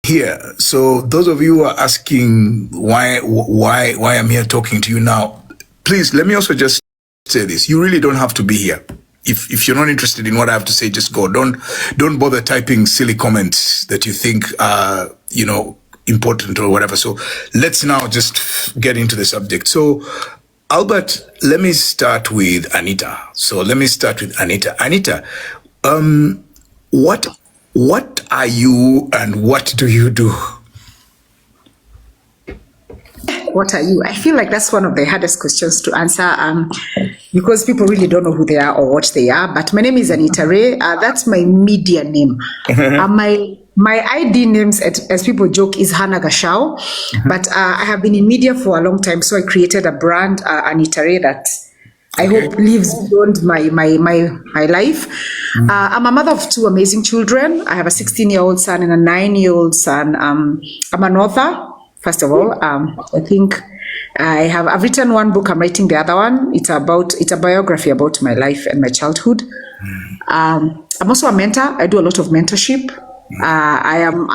here. So those of you who are asking why I'm here talking to you now, please let me also just say this. You really don't have to be here. If you're not interested in what I have to say, just go. Don't bother typing silly comments that you think are, important or whatever. So let's now just get into the subject. So Albert, let me start with Anita. Anita, what are you and what do you do? What are you? I feel like that's one of the hardest questions to answer because people really don't know who they are or what they are. But my name is Anita Ray. That's my media name. My ID names, as people joke, is Hannah Gashao. But I have been in media for a long time, so I created a brand, Anita Ray, that I hope lives beyond my life. I'm a mother of two amazing children. I have a 16-year-old son and a 9-year-old son. I'm an author. First of all, I think I've written one book. I'm writing the other one. It's a biography about my life and my childhood. I'm also a mentor. I do a lot of mentorship. I am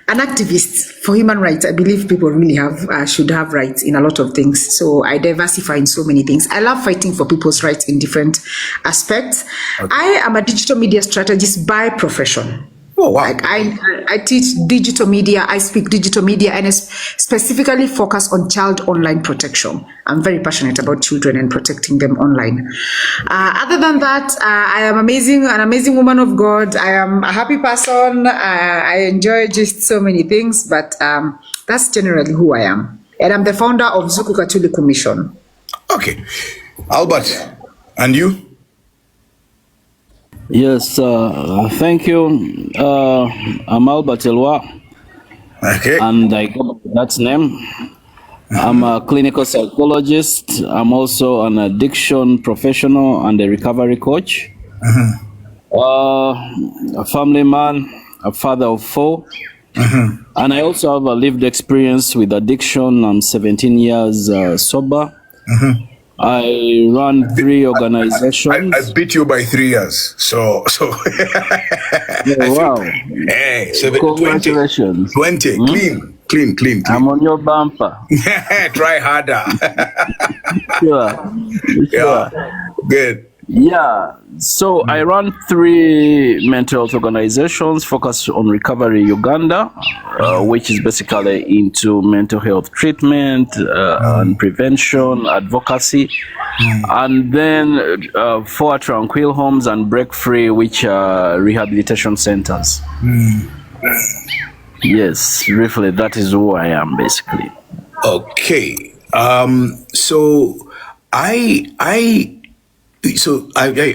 an activist for human rights. I believe people really should have rights in a lot of things. So I diversify in so many things. I love fighting for people's rights in different aspects. Okay. I am a digital media strategist by profession. Oh, wow. Like I teach digital media, I speak digital media, and specifically focus on child online protection. I'm very passionate about children and protecting them online. Other than that, I am an amazing woman of God. I am a happy person. I enjoy just so many things, but that's generally who I am. And I'm the founder of Zuku Katuli Commission. Okay. Albert, and you? Yes, thank you. I'm Albert Elwa. Okay. And I go by that name. I'm a clinical psychologist. I'm also an addiction professional and a recovery coach. A family man, a father of 4. And I also have a lived experience with addiction. I'm 17 years sober. I run 3 organizations. I beat you by 3 years. So wow. Hey, congratulations. 20. Clean. I'm on your bumper. Try harder. Sure. Yeah. Good. Yeah. So I run 3 mental health organizations focused on Recovery Uganda, which is basically into mental health treatment and prevention, advocacy, and then 4 Tranquil Homes and Break Free, which are rehabilitation centers. Yes, briefly, that is who I am basically. Okay. So I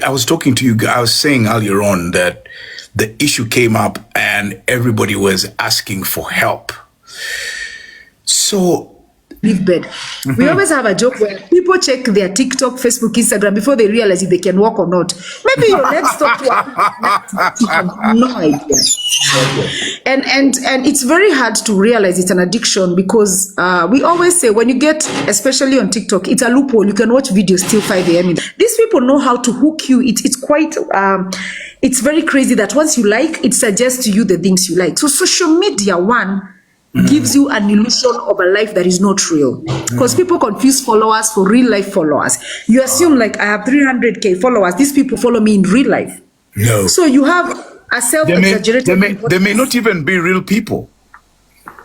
was talking to you. I was saying earlier on that the issue came up and everybody was asking for help. So leave bed. We always have a joke where people check their TikTok, Facebook, Instagram before they realize if they can walk or not. Maybe your legs stop working. You have no idea. And it's very hard to realize it's an addiction because we always say when you get, especially on TikTok, it's a loophole. You can watch videos till 5 a.m. These people know how to hook you. It's quite, it's very crazy that once you like, it suggests to you the things you like. So social media, gives you an illusion of a life that is not real. Because people confuse followers for real life followers. You assume like I have 300K followers. These people follow me in real life. No. So you have a self-exaggerated. They may not even be real people.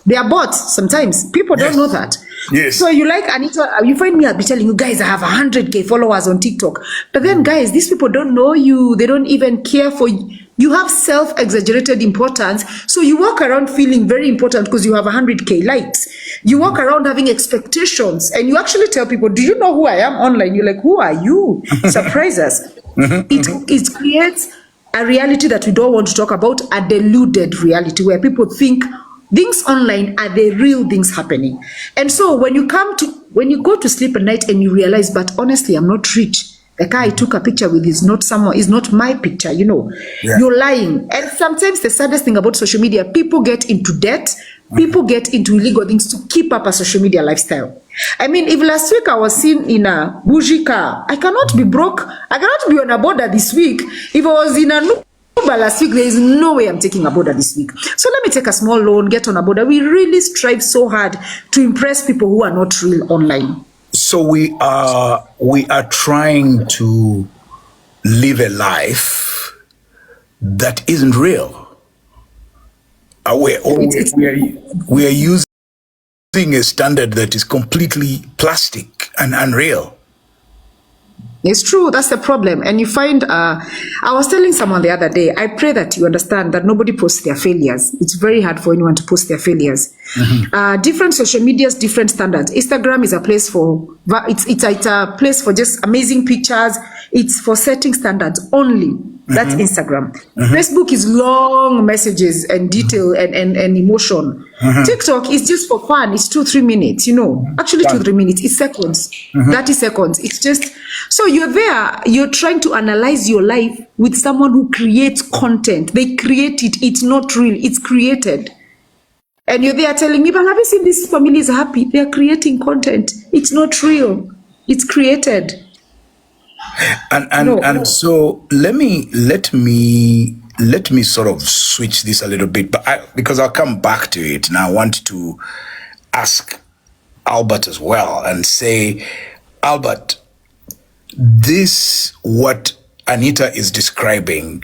They are bots sometimes. People don't know that. Yes. So you like Anita, you find me, I'll be telling you guys I have 100K followers on TikTok. But then guys, these people don't know you. They don't even care for you. You have self-exaggerated importance. So you walk around feeling very important because you have 100K likes. You walk around having expectations and you actually tell people, do you know who I am online? You're like, who are you? Surprise us. It creates a reality that we don't want to talk about, a deluded reality where people think things online are the real things happening. And so when you go to sleep at night and you realize, but honestly, I'm not rich. The car I took a picture with is not my picture, You're lying. And sometimes the saddest thing about social media, people get into debt, people get into illegal things to keep up a social media lifestyle. I mean, if last week I was seen in a bougie car, I cannot be broke. I cannot be on a border this week. If I was in a But last week, there is no way I'm taking a border this week. So let me take a small loan, get on a border. We really strive so hard to impress people who are not real online. So we are trying to live a life that isn't real. We are using a standard that is completely plastic and unreal. It's true, that's the problem. And you find, I was telling someone the other day, I pray that you understand that nobody posts their failures. It's very hard for anyone to post their failures. Different social medias, different standards. Instagram is a place for, it's a place for just amazing pictures. It's for setting standards only. That's Instagram. Facebook is long messages and detail and emotion. TikTok is just for fun. It's 2-3 minutes, you know. Actually, 2-3 minutes. It's seconds. 30 seconds. It's just, so you're there, you're trying to analyze your life with someone who creates content. They create it. It's not real. It's created. And you're there telling me, but have you seen this family is happy? They're creating content. It's not real. It's created. And so let me sort of switch this a little bit, but because I'll come back to it, and I want to ask Albert as well and say, Albert, this what Anita is describing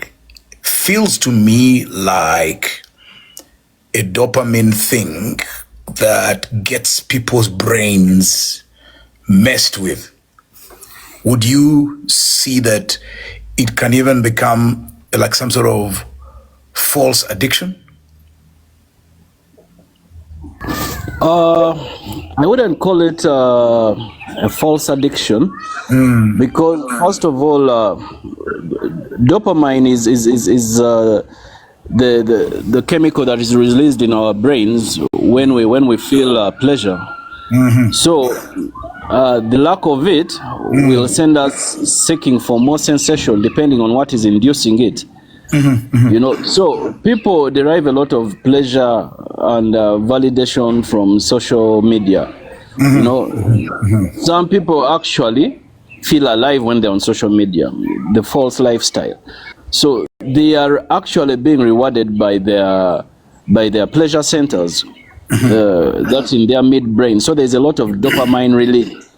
feels to me like a dopamine thing that gets people's brains messed with. Would you see that it can even become like some sort of false addiction? I wouldn't call it a false addiction because first of all, dopamine is the chemical that is released in our brains when we feel pleasure. So the lack of it will send us seeking for more sensation depending on what is inducing it. You know, so people derive a lot of pleasure and validation from social media. You know, some people actually feel alive when they're on social media, the false lifestyle. So they are actually being rewarded by their pleasure centers. That's in their midbrain. So there's a lot of dopamine release.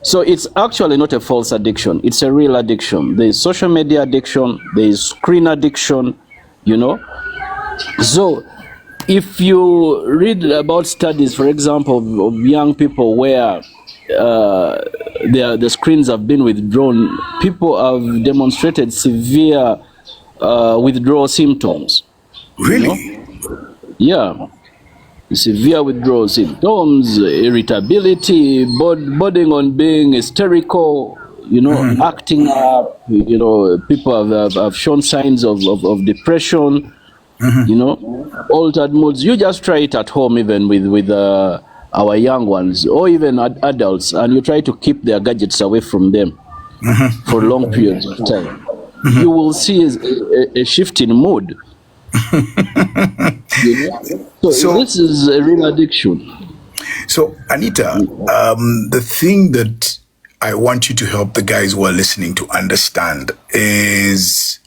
So it's actually not a false addiction. It's a real addiction. There's social media addiction. There's screen addiction, you know. So if you read about studies, for example, of young people where the screens have been withdrawn, people have demonstrated severe withdrawal symptoms. Really? You know? Yeah. Severe withdrawal symptoms, irritability, bordering on being hysterical, you know, acting up, you know, people have shown signs of depression, you know, altered moods. You just try it at home, even with our young ones, or even adults, and you try to keep their gadgets away from them for long periods of time. You will see a shift in mood. You know? So this is a real addiction. So Anita, the thing that I want you to help the guys who are listening to understand is,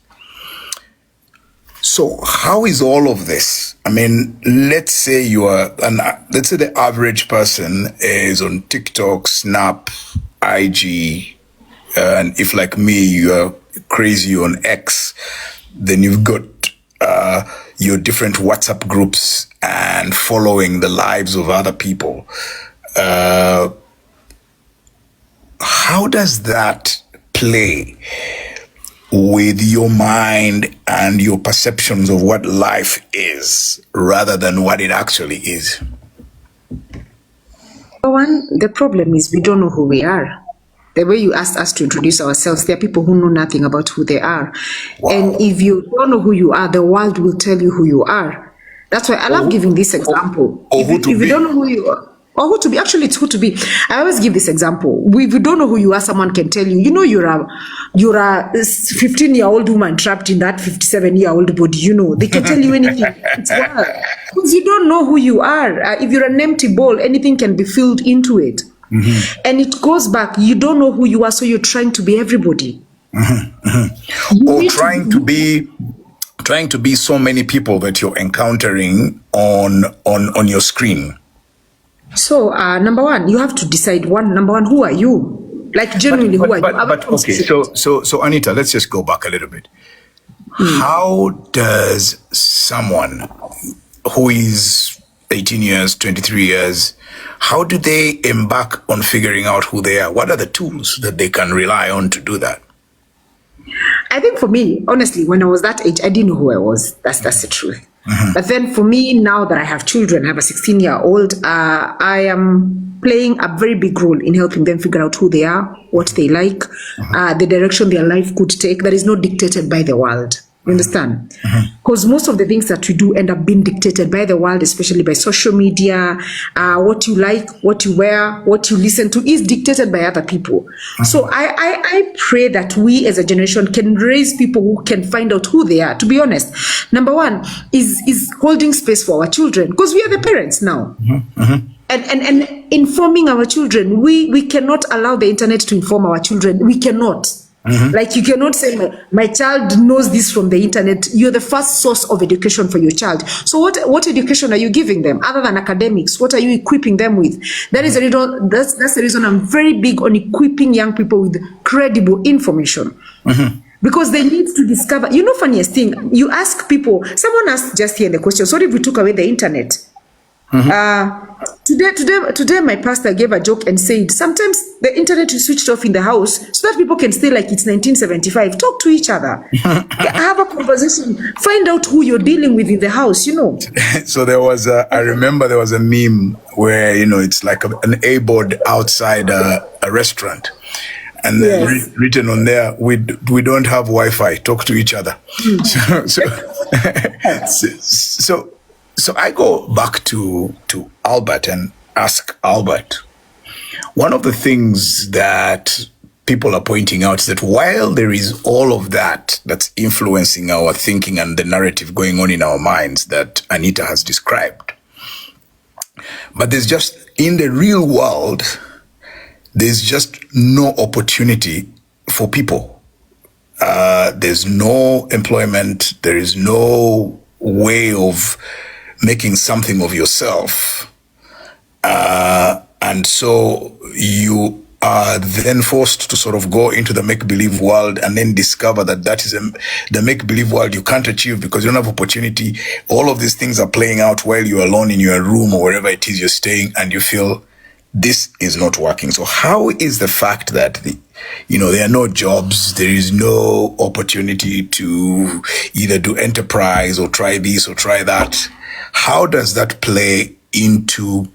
so how is all of this? I mean, let's say let's say the average person is on TikTok, Snap, IG, and if like me, you're crazy on X, then you've got your different WhatsApp groups and following the lives of other people. How does that play with your mind and your perceptions of what life is rather than what it actually is? One, the problem is we don't know who we are. The way you asked us to introduce ourselves, there are people who know nothing about who they are. Wow. And if you don't know who you are, the world will tell you who you are. That's why I love giving this example. If you don't know who you are, or who to be, actually it's who to be. I always give this example. If you don't know who you are, someone can tell you, you know, you're a 15-year-old woman trapped in that 57-year-old body, you know, they can tell you anything. It's wild. Because you don't know who you are. If you're an empty bowl, anything can be filled into it. And it goes back, you don't know who you are, so you're trying to be everybody. Or trying to be trying to be so many people that you're encountering on your screen? So, number one, you have to decide number one, who are you? Like genuinely, who are you? But okay, so Anita, let's just go back a little bit. How does someone who is 18 years, 23 years, how do they embark on figuring out who they are? What are the tools that they can rely on to do that? I think for me, honestly, when I was that age, I didn't know who I was. That's the truth. But then for me, now that I have children, I have a 16-year-old, I am playing a very big role in helping them figure out who they are, what they like, the direction their life could take that is not dictated by the world. You understand? Because most of the things that we do end up being dictated by the world, especially by social media. What you like, what you wear, what you listen to is dictated by other people. So I pray that we as a generation can raise people who can find out who they are. To be honest, number one is holding space for our children, because we are the parents now. And informing our children, we cannot allow the internet to inform our children. We cannot. Like you cannot say my child knows this from the internet. You're the first source of education for your child. So what education are you giving them other than academics? What are you equipping them with? That is that's the reason I'm very big on equipping young people with credible information. Because they need to discover. You know, funniest thing, you ask people, someone asked just here in the question, so if we took away the internet? Today, my pastor gave a joke and said, sometimes the internet is switched off in the house so that people can stay like it's 1975. Talk to each other. Have a conversation. Find out who you're dealing with in the house, you know. So I remember there was a meme where, you know, it's like an A-board outside a restaurant. And then written on there, we don't have Wi-Fi. Talk to each other. So I go back to Albert and ask Albert, one of the things that people are pointing out is that while there is all of that that's influencing our thinking and the narrative going on in our minds that Anita has described, but there's just, in the real world, there's just no opportunity for people. There's no employment. There is no way of making something of yourself. And so you are then forced to sort of go into the make-believe world and then discover that is the make-believe world you can't achieve because you don't have opportunity. All of these things are playing out while you're alone in your room or wherever it is you're staying, and you feel this is not working. So how is the fact that there are no jobs, there is no opportunity to either do enterprise or try this or try that, how does that play into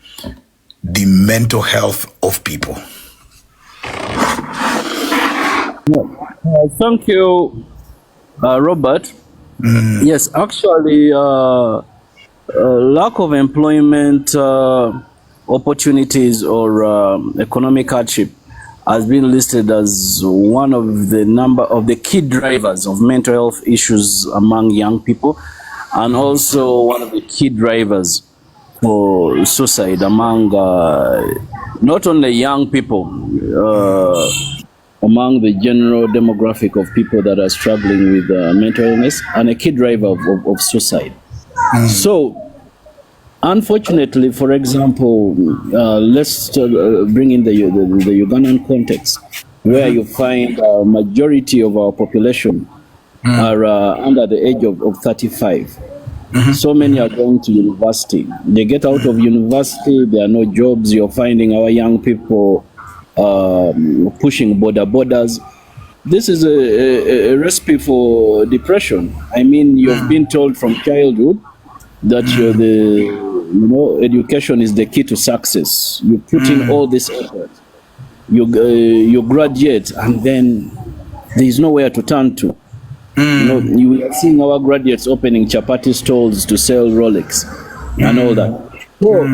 the mental health of people? Thank you, Robert. Yes, actually, lack of employment opportunities or economic hardship has been listed as one of the key drivers of mental health issues among young people, and also one of the key drivers for suicide among not only young people, among the general demographic of people that are struggling with mental illness, and a key driver of suicide. So, unfortunately, for example, let's bring in the Ugandan context, where you find a majority of our population are under the age of 35. So many are going to university. They get out of university, there are no jobs. You're finding our young people pushing borders. This is a recipe for depression. I mean, you've been told from childhood that education is the key to success. You put in all this effort, you graduate, and then there is nowhere to turn to. You are seeing our graduates opening chapati stalls to sell Rolex and all that. So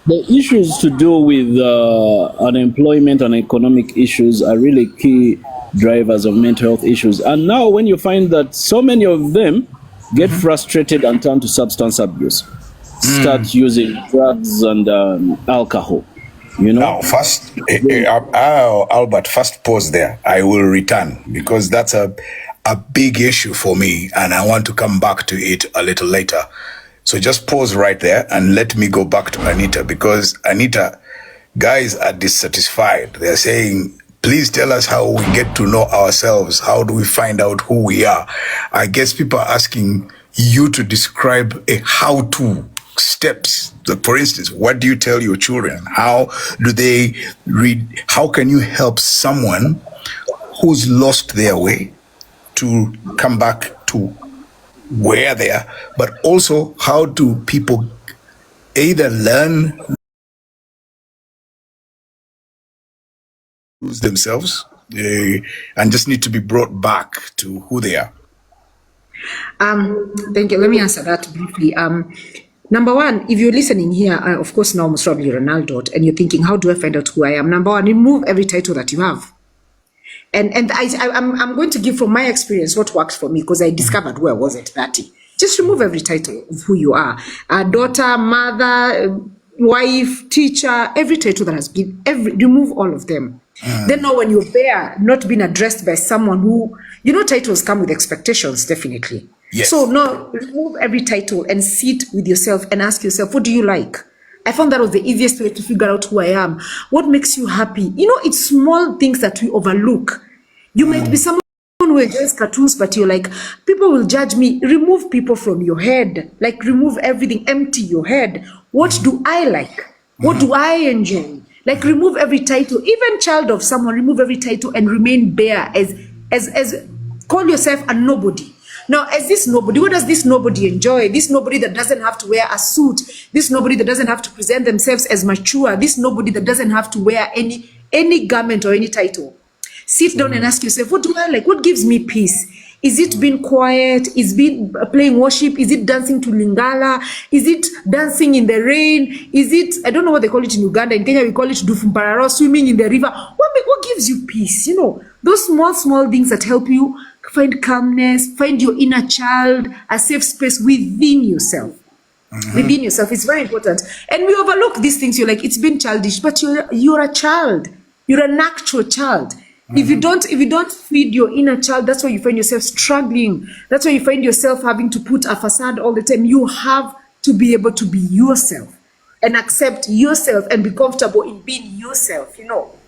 the issues to do with unemployment and economic issues are really key drivers of mental health issues. And now when you find that so many of them get frustrated and turn to substance abuse, start using drugs and alcohol, Now, first, Albert, first pause there. I will return because that's a big issue for me, and I want to come back to it a little later. So just pause right there and let me go back to Anita, because Anita, guys are dissatisfied. They're saying, please tell us how we get to know ourselves. How do we find out who we are? I guess people are asking you to describe a how-to steps. Like, for instance, what do you tell your children? How do they read? How can you help someone who's lost their way to come back to where they are? But also, how do people either learn themselves and just need to be brought back to who they are? Thank you. Let me answer that briefly. Number one, if you're listening here, of course, now most probably you're an adult and you're thinking, how do I find out who I am? Number one, remove every title that you have. And I'm going to give from my experience what works for me, because I discovered who I was at 30. Just remove every title of who you are. Daughter, mother, wife, teacher, every title that has been, remove all of them. Then now when you're there, not being addressed by someone who, titles come with expectations, definitely. Yes. So now remove every title and sit with yourself and ask yourself, what do you like? I found that was the easiest way to figure out who I am. What makes you happy? It's small things that we overlook. You might be someone who enjoys cartoons, but you're like, people will judge me. Remove people from your head. Like, remove everything, empty your head. What do I like? What do I enjoy? Like, remove every title, even child of someone, remove every title and remain bare as call yourself a nobody. Now, as this nobody, what does this nobody enjoy? This nobody that doesn't have to wear a suit, this nobody that doesn't have to present themselves as mature, this nobody that doesn't have to wear any garment or any title. Sit down and ask yourself, what do I like? What gives me peace? Is it being quiet? Is it playing worship? Is it dancing to Lingala? Is it dancing in the rain? Is it, I don't know what they call it in Uganda. In Kenya, we call it Dufumpararo, swimming in the river. What gives you peace? Those small things that help you find calmness, find your inner child, a safe space within yourself. Within yourself, it's very important. And we overlook these things. You're like, it's been childish, but you're a child. You're an actual child. If you don't feed your inner child, that's why you find yourself struggling. That's why you find yourself having to put a facade all the time. You have to be able to be yourself and accept yourself and be comfortable in being yourself.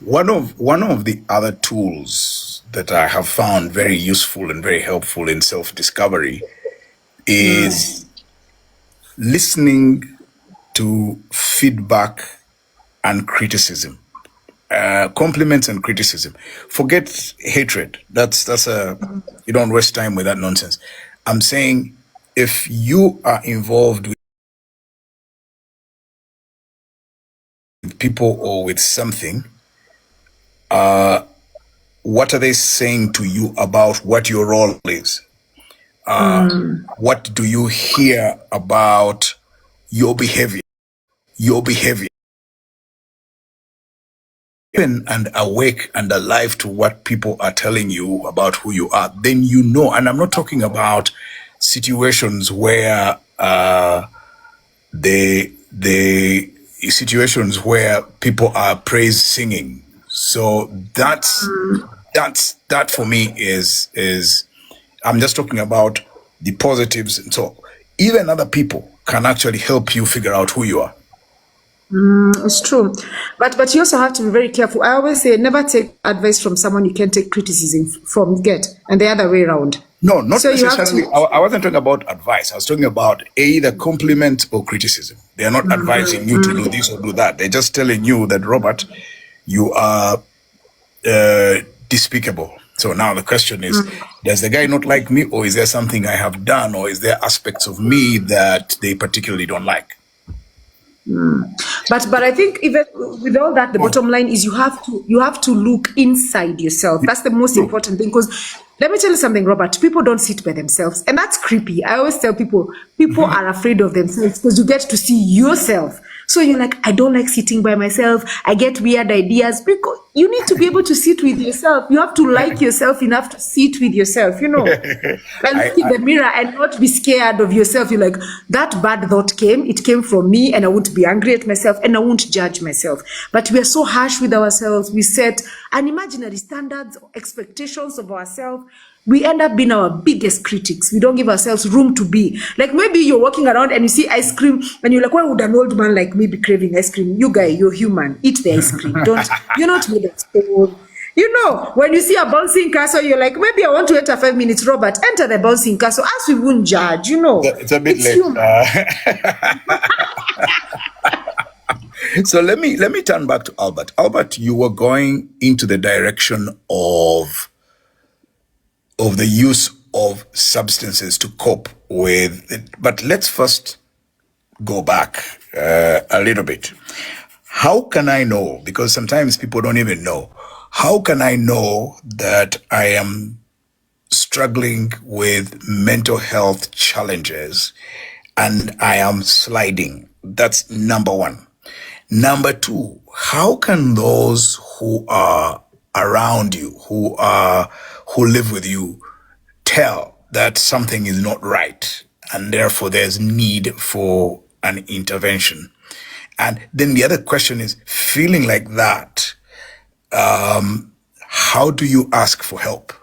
One of the other tools that I have found very useful and very helpful in self-discovery is listening to feedback and criticism. Compliments and criticism. Forget hatred. That's you don't waste time with that nonsense. I'm saying, if you are involved with people or with something, what are they saying to you about what your role is? What do you hear about your behavior? Open and awake and alive to what people are telling you about who you are, then and I'm not talking about situations where the situations where people are praise singing. So that for me is I'm just talking about the positives. And so even other people can actually help you figure out who you are. It's true. But you also have to be very careful. I always say, never take advice from someone you can take criticism from, and the other way around. No, not necessarily. I wasn't talking about advice. I was talking about either compliment or criticism. They are not advising you to do this or do that. They're just telling you that, Robert, you are despicable. So now the question is, does the guy not like me, or is there something I have done, or is there aspects of me that they particularly don't like? But I think even with all that, the bottom line is you have to look inside yourself. That's the most important thing, because let me tell you something, Robert. People don't sit by themselves, and that's creepy. I always tell people are afraid of themselves because you get to see yourself. So you're like, I don't like sitting by myself. I get weird ideas. Because you need to be able to sit with yourself. You have to like yourself enough to sit with yourself, And look in the mirror and not be scared of yourself. You're like, that bad thought came. It came from me, and I won't be angry at myself, and I won't judge myself. But we are so harsh with ourselves. We set unimaginary standards, expectations of ourselves. we end up being our biggest critics. We don't give ourselves room to be. Like maybe you're walking around and you see ice cream and you're like, why would an old man like me be craving ice cream? You guy, you're human. Eat the ice cream. You're not made of stone. You know, when you see a bouncing castle, you're like, maybe I want to enter 5 minutes, Robert. Enter the bouncing castle. As we won't judge, you know. It's a bit late. So let me turn back to Albert. Albert, you were going into the direction of the use of substances to cope with it. But let's first go back a little bit. How can I know? Because sometimes people don't even know. How can I know that I am struggling with mental health challenges and I am sliding? That's number one. Number two, how can those who are around you, who live with you, tell that something is not right and therefore there's need for an intervention? And then the other question is, feeling like that, how do you ask for help?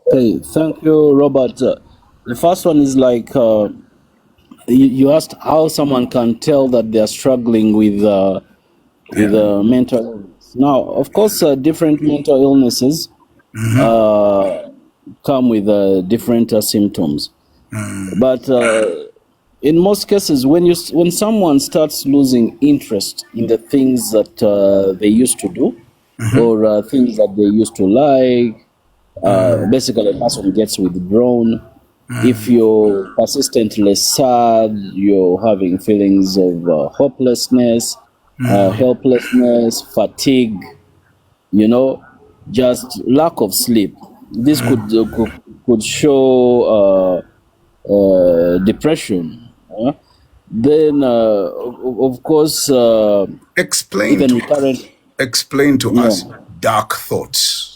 Okay, thank you, Robert. The first one is like you asked how someone can tell that they are struggling with mental illness. Now, of course, different mental illnesses come with different symptoms. But in most cases, when someone starts losing interest in the things that they used to do, or things that they used to like, basically a person gets withdrawn. If you're persistently sad, you're having feelings of hopelessness, helplessness, fatigue, just lack of sleep. This could show depression. Then, of course, explain to us dark thoughts.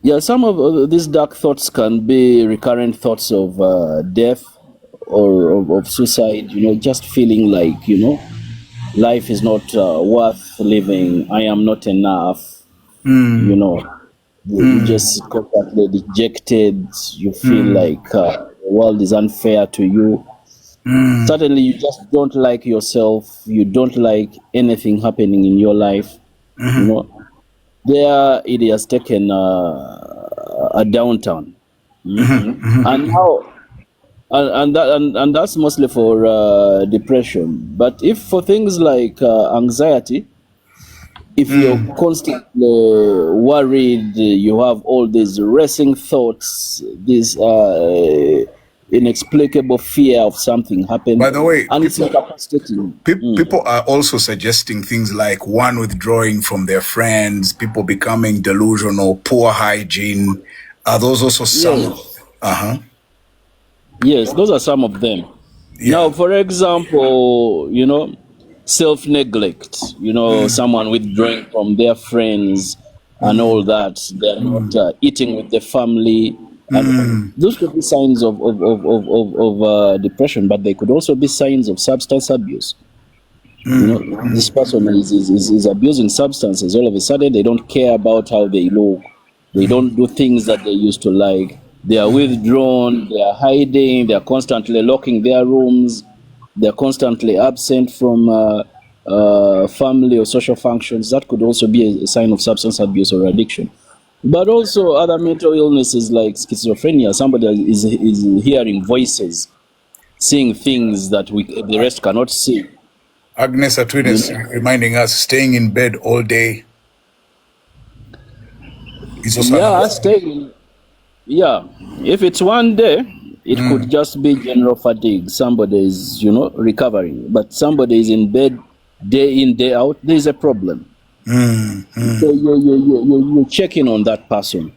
Yeah, some of these dark thoughts can be recurrent thoughts of death or of suicide, just feeling like, life is not worth living. I am not enough. You just completely dejected. You feel like the world is unfair to you. Suddenly, you just don't like yourself. You don't like anything happening in your life. There it has taken a downturn, and how, and that's mostly for depression. But if for things like anxiety, if you're constantly worried, you have all these racing thoughts, this inexplicable fear of something happening. By the way, and it's incapacitating. People are also suggesting things like one withdrawing from their friends, people becoming delusional, poor hygiene. Are those also some? Yes, those are some of them. Now, for example, self-neglect, someone withdrawing from their friends and all that. They're not eating with the family. And those could be signs of depression, but they could also be signs of substance abuse. This person is abusing substances. All of a sudden, they don't care about how they look. They don't do things that they used to like. They are withdrawn. They are hiding. They are constantly locking their rooms. They are constantly absent from family or social functions. That could also be a sign of substance abuse or addiction. But also other mental illnesses like schizophrenia, somebody is hearing voices, seeing things that the rest cannot see. Agnes Atwin is reminding us staying in bed all day is also staying. Yeah, if it's one day, it could just be general fatigue. Somebody is, recovering, but somebody is in bed day in, day out. There is a problem. So you're checking on that person.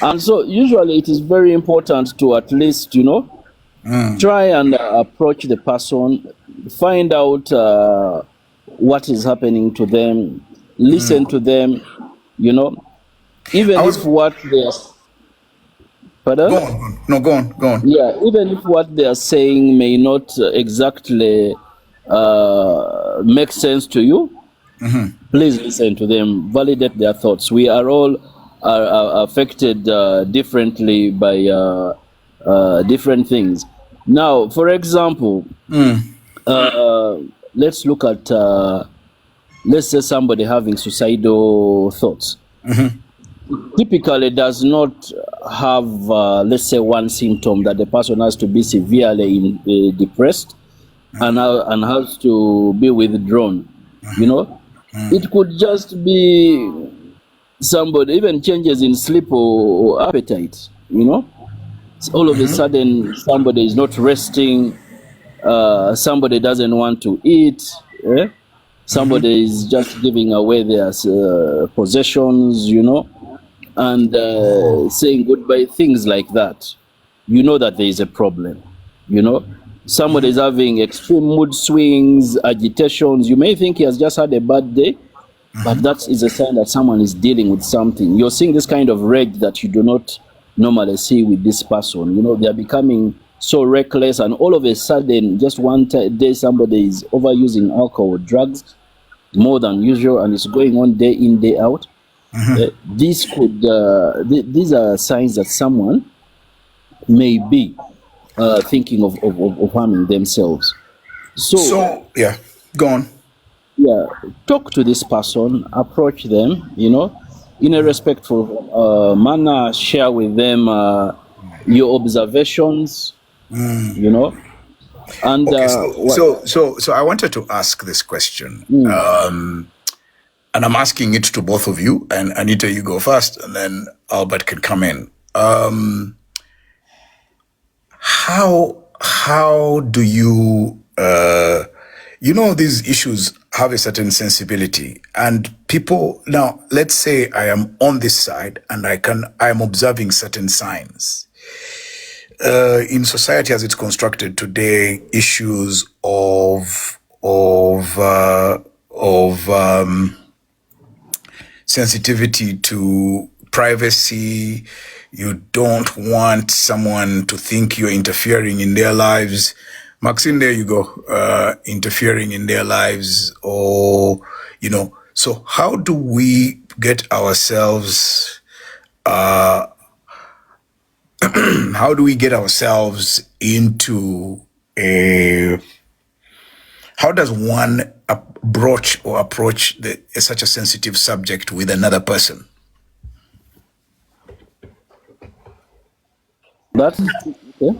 And so usually it is very important to at least, try and approach the person, find out what is happening to them, listen to them, even if what they are... Pardon? Go on. Yeah, even if what they are saying may not exactly make sense to you, Please listen to them, validate their thoughts. We are all are affected differently by different things. Now, for example, let's look at, let's say somebody having suicidal thoughts. Typically does not have, let's say, one symptom that the person has to be severely depressed and has to be withdrawn, you know. It could just be somebody, even changes in sleep or appetite, you know. All of a sudden, somebody is not resting, somebody doesn't want to eat, somebody is just giving away their possessions, you know, and saying goodbye, things like that. You know that there is a problem, you know. Somebody is having extreme mood swings, agitations. You may think he has just had a bad day, but that is a sign that someone is dealing with something. You're seeing this kind of rage that you do not normally see with this person. You know, they are becoming so reckless, and all of a sudden, just one day, somebody is overusing alcohol or drugs more than usual, and it's going on day in, day out. These are signs that someone may be thinking of harming themselves. So yeah, go on. Yeah, talk to this person, approach them, you know, in a respectful manner, share with them your observations, you know. And Okay, so I wanted to ask this question, and I'm asking it to both of you. And Anita, you go first, and then Albert can come in. How do you you know, these issues have a certain sensibility, and people now, let's say I am on this side and I am observing certain signs in society as it's constructed today, issues of sensitivity to privacy. You don't want someone to think you're interfering in their lives. Maxine, there you go, interfering in their lives, or, you know. So how do we get ourselves, into how does one approach such a sensitive subject with another person? that's okay.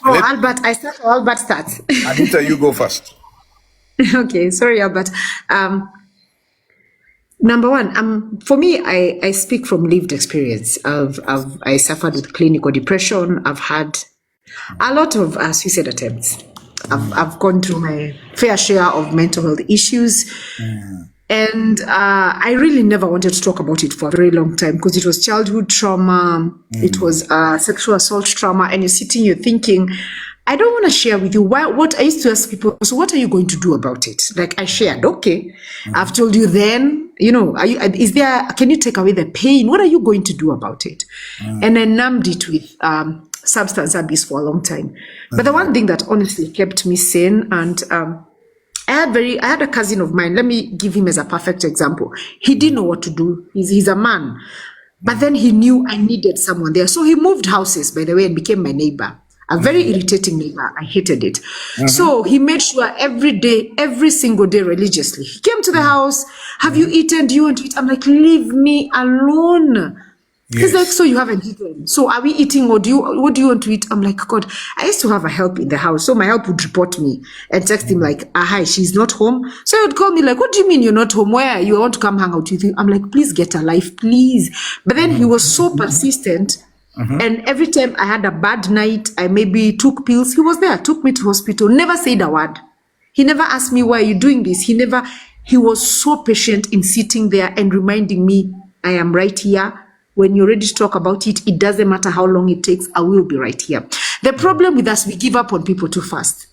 Albert, I start or Albert starts? Anita, you go first. Okay, sorry, Albert. Number one, for me, I speak from lived experience. I suffered with clinical depression. I've had a lot of suicide attempts. I've gone through my fair share of mental health issues. And I really never wanted to talk about it for a very long time because it was childhood trauma. It was sexual assault trauma. And you're sitting, you're thinking, I don't want to share with you. What I used to ask people, so what are you going to do about it? Like I shared, okay, I've told you then, you know, can you take away the pain? What are you going to do about it? And I numbed it with substance abuse for a long time. But the one thing that honestly kept me sane, and I had a cousin of mine. Let me give him as a perfect example. He didn't know what to do. He's a man, but then he knew I needed someone there. So he moved houses, by the way, and became my neighbor. A very irritating neighbor. I hated it. So he made sure every day, every single day religiously, he came to the house. Have you eaten? Do you want to eat? I'm like, leave me alone. He's like, so you haven't eaten. So are we eating, or what do you want to eat? I'm like, God, I used to have a help in the house. So my help would report me and text him like, hi, she's not home. So he would call me like, what do you mean you're not home? Where? You want to come hang out with you? I'm like, please get a life, please. But then he was so persistent. And every time I had a bad night, I maybe took pills. He was there, took me to hospital, never said a word. He never asked me, why are you doing this? He was so patient in sitting there and reminding me, I am right here. When you're ready to talk about it, it doesn't matter how long it takes, I will be right here. The problem with us, we give up on people too fast.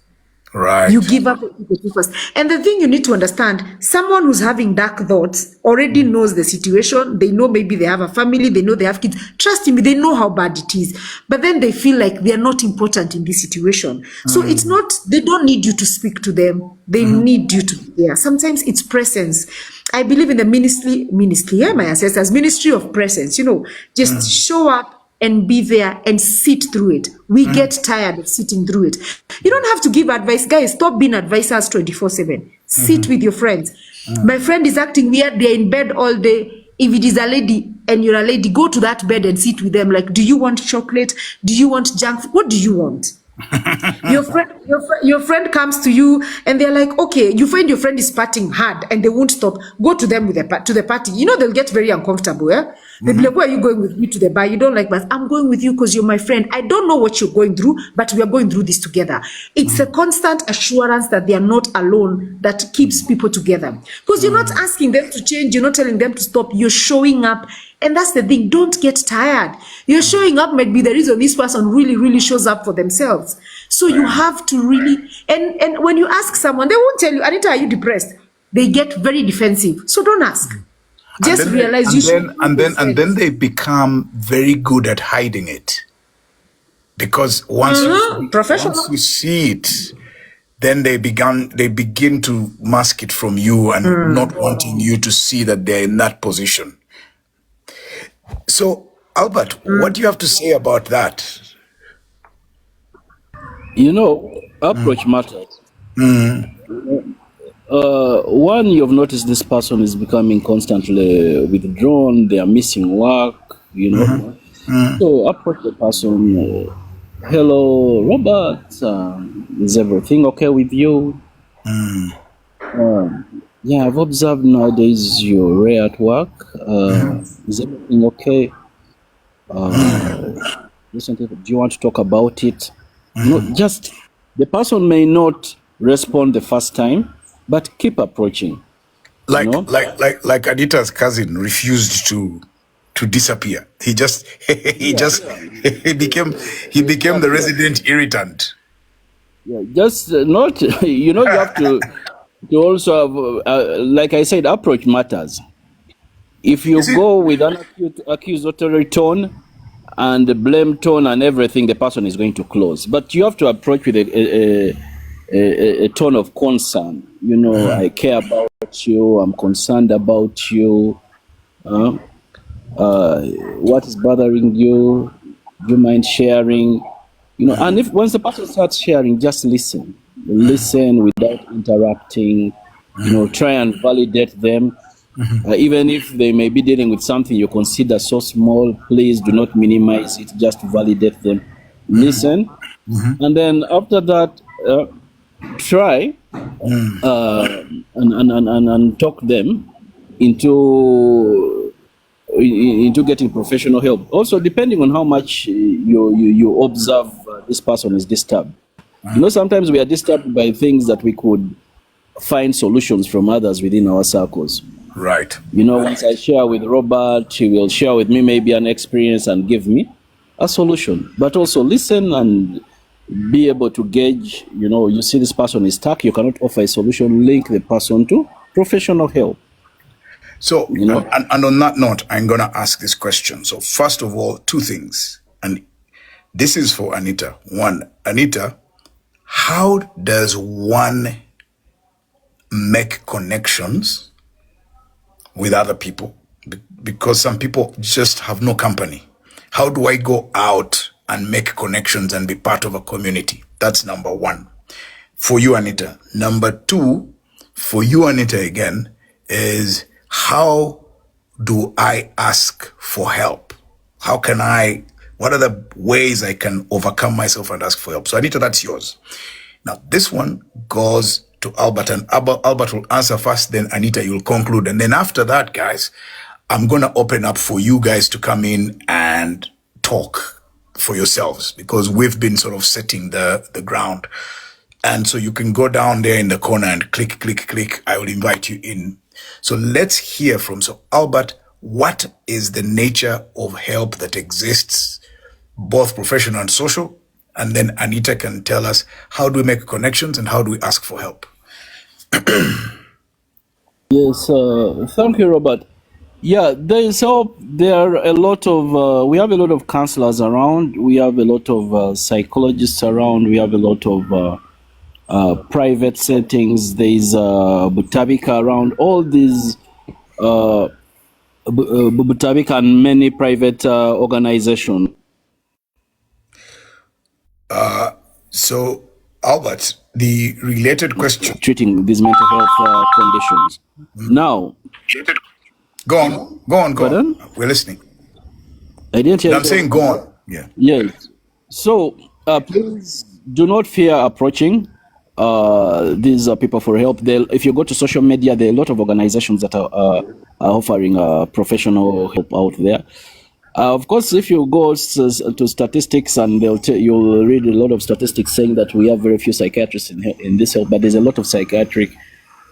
Right. You give up what you do first. And the thing you need to understand, someone who's having dark thoughts already knows the situation. They know maybe they have a family, they know they have kids. Trust me, they know how bad it is. But then they feel like they are not important in this situation. So it's not, they don't need you to speak to them. They need you to be there. Sometimes it's presence. I believe in the ministry, my ancestors, ministry of presence. Just show up and be there and sit through it. We get tired of sitting through it. You don't have to give advice. Guys, stop being advisors 24/7. Sit with your friends. My friend is acting weird. They're in bed all day. If it is a lady and you're a lady, go to that bed and sit with them. Like, do you want chocolate? Do you want junk food? What do you want? Your friend comes to you and they're like, okay, you find your friend is partying hard and they won't stop. Go to them to the party. They'll get very uncomfortable. Yeah? They'll be like, why are you going with me to the bar? You don't like bath. I'm going with you because you're my friend. I don't know what you're going through, but we are going through this together. It's a constant assurance that they are not alone that keeps people together. Because you're not asking them to change. You're not telling them to stop. You're showing up. And that's the thing. Don't get tired. Your showing up might be the reason this person really, really shows up for themselves. So you have to really, and when you ask someone, they won't tell you, Anita, are you depressed? They get very defensive. So don't ask. Just realize you should. And then they become very good at hiding it. Because once you see it, then they begin to mask it from you and not wanting you to see that they're in that position. So, Albert, what do you have to say about that? Approach matters. One, you've noticed this person is becoming constantly withdrawn. They are missing work, So approach the person. Hello, Robert. Is everything okay with you? Yeah, I've observed nowadays you're rare at work. Is everything okay? Listen, do you want to talk about it? Just the person may not respond the first time, but keep approaching. Like Anita's cousin refused to disappear. He became the resident irritant. Yeah, just not. You have to also have, like I said, approach matters. If you go with an accusatory tone and the blame tone and everything, the person is going to close. But you have to approach with a tone of concern. I care about you. I'm concerned about you. What is bothering you? Do you mind sharing? And once the person starts sharing, just listen. Listen without interrupting. Try and validate them. Even if they may be dealing with something you consider so small, please do not minimize it. Just validate them. Listen. And then after that, try and talk them into getting professional help. Also, depending on how much you observe this person is disturbed. Sometimes we are disturbed by things that we could find solutions from others within our circles. Right. Once I share with Robert, he will share with me maybe an experience and give me a solution. But also listen and be able to gauge, you see this person is stuck, you cannot offer a solution, link the person to professional help. So, and on that note, I'm going to ask this question. So first of all, two things. And this is for Anita. One, Anita, how does one make connections with other people? Because some people just have no company. How do I go out and make connections and be part of a community? That's number one. For you, Anita. Number two, for you, Anita, again, is how do I ask for help? What are the ways I can overcome myself and ask for help? So Anita, that's yours. Now, this one goes to Albert, and Albert will answer first, then Anita, you'll conclude. And then after that, guys, I'm going to open up for you guys to come in and talk for yourselves, because we've been sort of setting the ground. And so you can go down there in the corner and click. I will invite you in. So let's hear from, Albert, what is the nature of help that exists, both professional and social? And then Anita can tell us how do we make connections and how do we ask for help. Yes, thank you, Robert. Yeah, there is help. There are a lot of, we have a lot of counselors around. We have a lot of psychologists around. We have a lot of private settings. There's Butabika around. All these Butabika and many private organizations. So, Albert, the related question. Treating these mental health conditions. Now, Go on. pardon? We're listening. I didn't hear I'm you. saying go on. Yeah. Yes. So please do not fear approaching these people for help. If you go to social media, there are a lot of organizations that are offering professional help out there. Of course, if you go to statistics, and you'll read a lot of statistics saying that we have very few psychiatrists in this help, but there's a lot of psychiatric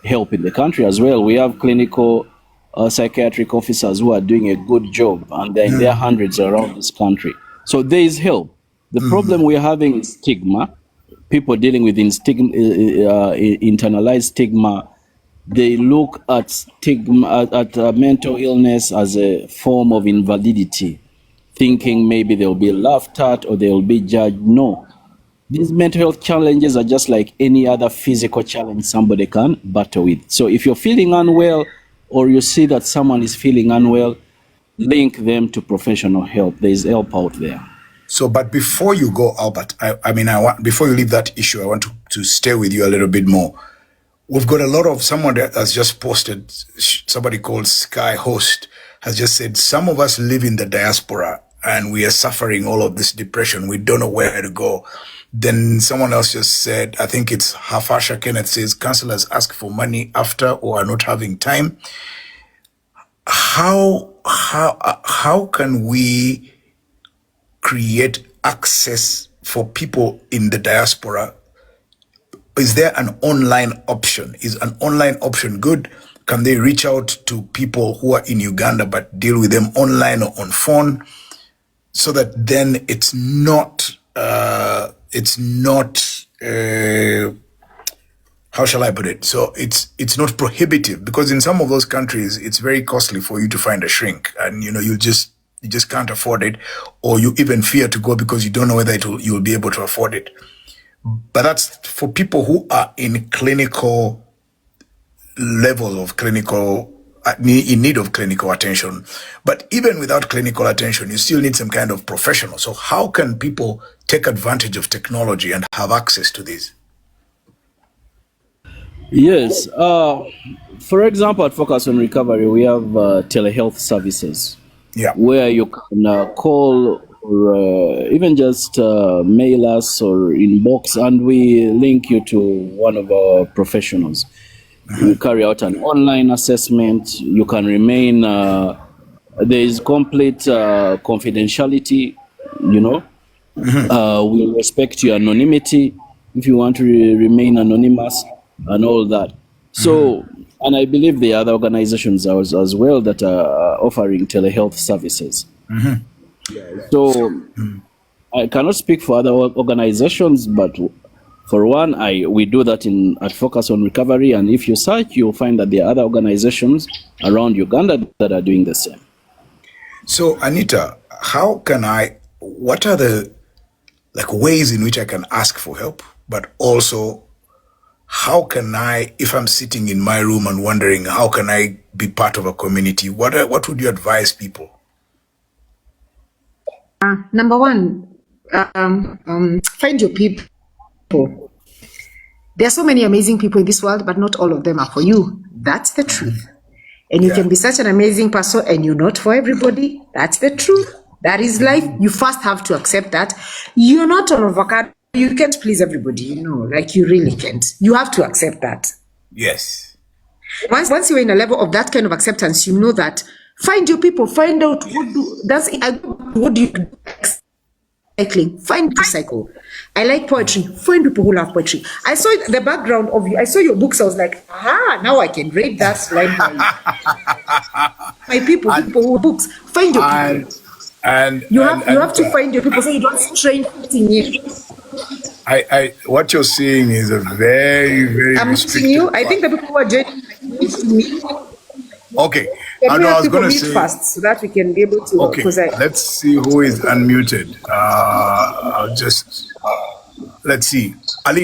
help in the country as well. We have clinical psychiatric officers who are doing a good job, and there are hundreds around this country. So there is help. The problem we're having is stigma. People dealing with internalized stigma. They look at stigma, at mental illness as a form of invalidity, thinking maybe they'll be laughed at or they'll be judged. No. These mental health challenges are just like any other physical challenge somebody can battle with. So if you're feeling unwell, or you see that someone is feeling unwell, link them to professional help. There is help out there. So, but before you go, Albert, before you leave that issue, I want to stay with you a little bit more. We've got a lot of, someone that has just posted, somebody called Sky Host has just said, some of us live in the diaspora and we are suffering all of this depression. We don't know where to go. Then someone else just said, I think it's Hafasha Kenneth says, counselors ask for money after or are not having time. How can we create access for people in the diaspora? Is there an online option? Is an online option good? Can they reach out to people who are in Uganda but deal with them online or on phone, so that then it's not how shall I put it? So it's not prohibitive, because in some of those countries it's very costly for you to find a shrink, and you just can't afford it, or you even fear to go because you don't know whether you'll be able to afford it. But that's for people who are in clinical level of in need of clinical attention. But even without clinical attention, you still need some kind of professional. So how can people take advantage of technology and have access to this? Yes. For example, at Focus on Recovery, we have telehealth services. Yeah. Where you can call or even just mail us or inbox, and we link you to one of our professionals. We carry out an online assessment. You can remain, there is complete confidentiality, we'll respect your anonymity if you want to remain anonymous and all that. So, and I believe there are other organizations as well that are offering telehealth services. So I cannot speak for other organizations, but for one, we do that at Focus on Recovery, and if you search, you'll find that there are other organizations around Uganda that are doing the same. So Anita, what are the ways in which I can ask for help, but also how can I, if I'm sitting in my room and wondering how can I be part of a community, what would you advise people? Number one, find your people. There are so many amazing people in this world, but not all of them are for you. That's the truth. And you can be such an amazing person and you're not for everybody. That's the truth. That is life. You first have to accept that. You're not an avocado. You can't please everybody, you really can't. You have to accept that. Yes. Once you're in a level of that kind of acceptance, you know that. Find your people. Find out what do you do? Cycling. Find people cycle. I like poetry. Find people who love poetry. I saw the background of you. I saw your books. I was like, now I can read that line. My people who books. Find your people. And You have to find your people so you don't strain fitting in. what you're seeing is a very, very I'm meeting restricted you. I part. think the people who are joining need to meet. Okay. Can I we know I have was people going to meet say, first so that we can be able to? okay, Because let's see who is unmuted. I'll just, let's see. Ali.